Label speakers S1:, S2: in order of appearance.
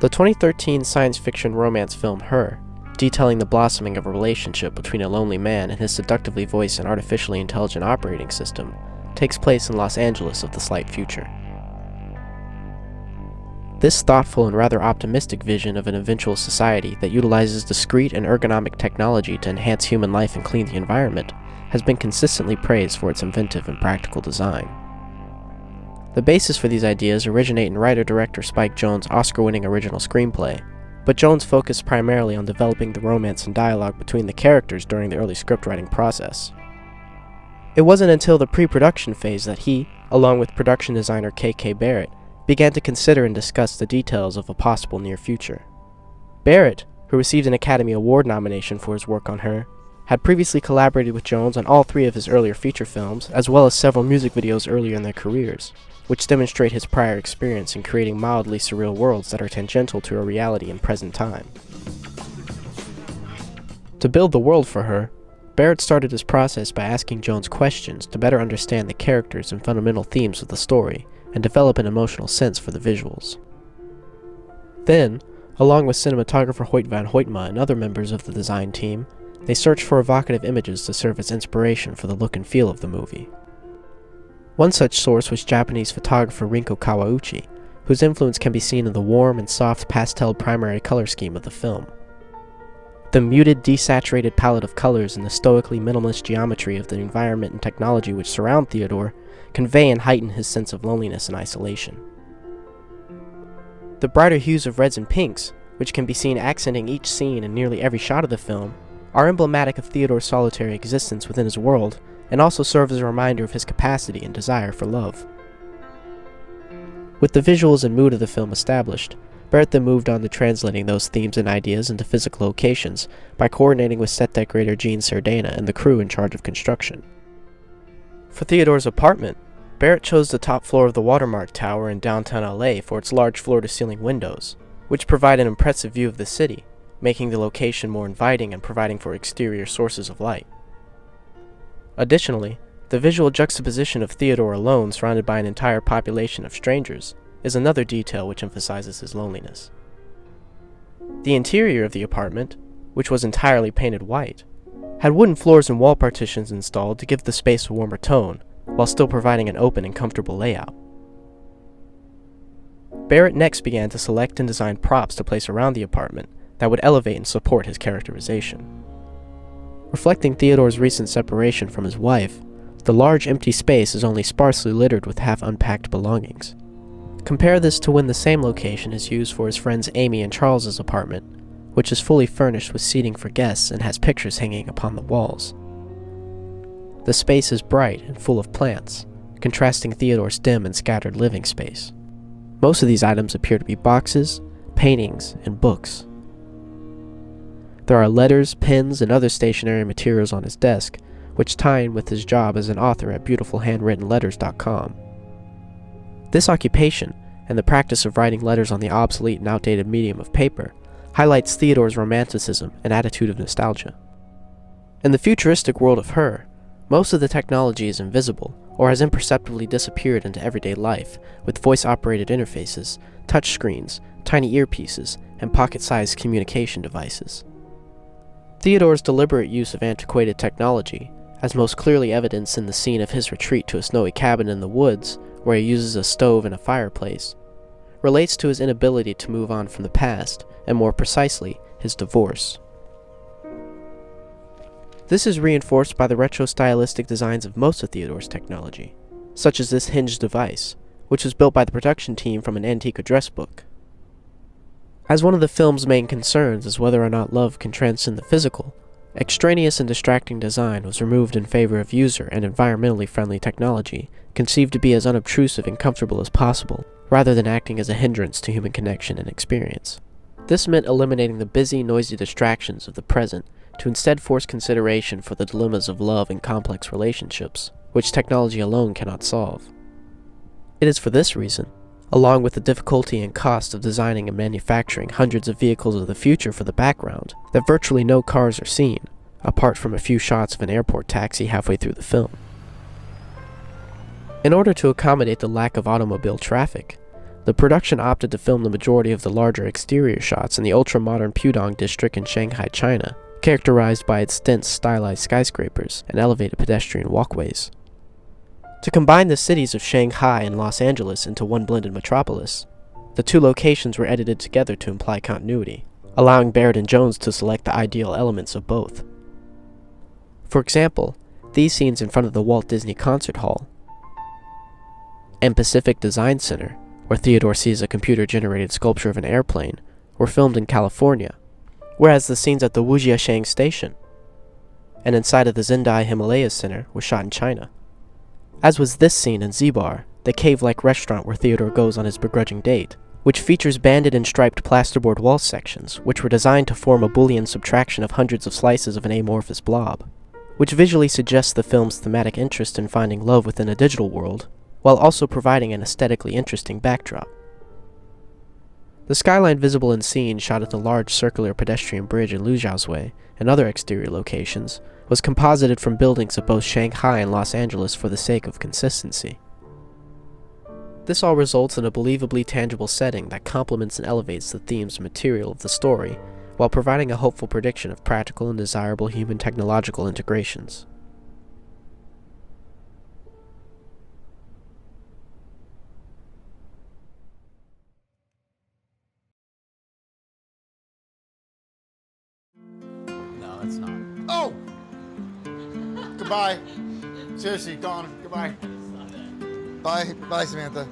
S1: The 2013 science fiction romance film Her, detailing the blossoming of a relationship between a lonely man and his seductively voiced and artificially intelligent operating system, takes place in Los Angeles of the slight future. This thoughtful and rather optimistic vision of an eventual society that utilizes discrete and ergonomic technology to enhance human life and clean the environment has been consistently praised for its inventive and practical design. The basis for these ideas originate in writer-director Spike Jonze's Oscar-winning original screenplay, but Jonze focused primarily on developing the romance and dialogue between the characters during the early scriptwriting process. It wasn't until the pre-production phase that he, along with production designer K.K. Barrett, began to consider and discuss the details of a possible near future. Barrett, who received an Academy Award nomination for his work on Her, had previously collaborated with Jonze on all three of his earlier feature films, as well as several music videos earlier in their careers, which demonstrate his prior experience in creating mildly surreal worlds that are tangential to a reality in present time. To build the world for Her, Barrett started his process by asking Jonze questions to better understand the characters and fundamental themes of the story, and develop an emotional sense for the visuals. Then, along with cinematographer Hoyt van Hoytma and other members of the design team, they searched for evocative images to serve as inspiration for the look and feel of the movie. One such source was Japanese photographer Rinko Kawauchi, whose influence can be seen in the warm and soft pastel primary color scheme of the film. The muted, desaturated palette of colors and the stoically minimalist geometry of the environment and technology which surround Theodore convey and heighten his sense of loneliness and isolation. The brighter hues of reds and pinks, which can be seen accenting each scene and nearly every shot of the film, are emblematic of Theodore's solitary existence within his world, and also serve as a reminder of his capacity and desire for love. With the visuals and mood of the film established, Barrett then moved on to translating those themes and ideas into physical locations by coordinating with set decorator Gene Sardana and the crew in charge of construction. For Theodore's apartment, Barrett chose the top floor of the Watermark Tower in downtown LA for its large floor-to-ceiling windows, which provide an impressive view of the city, making the location more inviting and providing for exterior sources of light. Additionally, the visual juxtaposition of Theodore alone surrounded by an entire population of strangers is another detail which emphasizes his loneliness. The interior of the apartment, which was entirely painted white, had wooden floors and wall partitions installed to give the space a warmer tone, while still providing an open and comfortable layout. Barrett next began to select and design props to place around the apartment that would elevate and support his characterization. Reflecting Theodore's recent separation from his wife, the large empty space is only sparsely littered with half-unpacked belongings. Compare this to when the same location is used for his friends Amy and Charles's apartment, which is fully furnished with seating for guests and has pictures hanging upon the walls. The space is bright and full of plants, contrasting Theodore's dim and scattered living space. Most of these items appear to be boxes, paintings, and books. There are letters, pens, and other stationery materials on his desk, which tie in with his job as an author at beautifulhandwrittenletters.com. This occupation, and the practice of writing letters on the obsolete and outdated medium of paper, highlights Theodore's romanticism and attitude of nostalgia. In the futuristic world of Her, most of the technology is invisible, or has imperceptibly disappeared into everyday life, with voice-operated interfaces, touchscreens, tiny earpieces, and pocket-sized communication devices. Theodore's deliberate use of antiquated technology, as most clearly evidenced in the scene of his retreat to a snowy cabin in the woods, where he uses a stove and a fireplace, relates to his inability to move on from the past, and more precisely, his divorce. This is reinforced by the retro-stylistic designs of most of Theodore's technology, such as this hinged device, which was built by the production team from an antique address book. As one of the film's main concerns is whether or not love can transcend the physical, extraneous and distracting design was removed in favor of user and environmentally friendly technology, conceived to be as unobtrusive and comfortable as possible, rather than acting as a hindrance to human connection and experience. This meant eliminating the busy, noisy distractions of the present to instead force consideration for the dilemmas of love and complex relationships, which technology alone cannot solve. It is for this reason, along with the difficulty and cost of designing and manufacturing hundreds of vehicles of the future for the background, that virtually no cars are seen, apart from a few shots of an airport taxi halfway through the film. In order to accommodate the lack of automobile traffic, The production opted to film the majority of the larger exterior shots in the ultra-modern Pudong district in Shanghai, China, characterized by its dense, stylized skyscrapers and elevated pedestrian walkways. To combine the cities of Shanghai and Los Angeles into one blended metropolis, the two locations were edited together to imply continuity, allowing Barrett and Jonze to select the ideal elements of both. For example, these scenes in front of the Walt Disney Concert Hall and Pacific Design Center, where Theodore sees a computer-generated sculpture of an airplane, were filmed in California, whereas the scenes at the Wujiasheng Station and inside of the Zendai Himalayas Center were shot in China. As was this scene in Z-Bar, the cave-like restaurant where Theodore goes on his begrudging date, which features banded and striped plasterboard wall sections, which were designed to form a Boolean subtraction of hundreds of slices of an amorphous blob, which visually suggests the film's thematic interest in finding love within a digital world, while also providing an aesthetically interesting backdrop. The skyline visible in scenes shot at the large circular pedestrian bridge in Lujiaozui and other exterior locations was composited from buildings of both Shanghai and Los Angeles for the sake of consistency. This all results in a believably tangible setting that complements and elevates the themes and material of the story, while providing a hopeful prediction of practical and desirable human technological integrations.
S2: No, it's not.
S3: Oh! Goodbye. Seriously, gone. Goodbye. Bye. Bye, Samantha.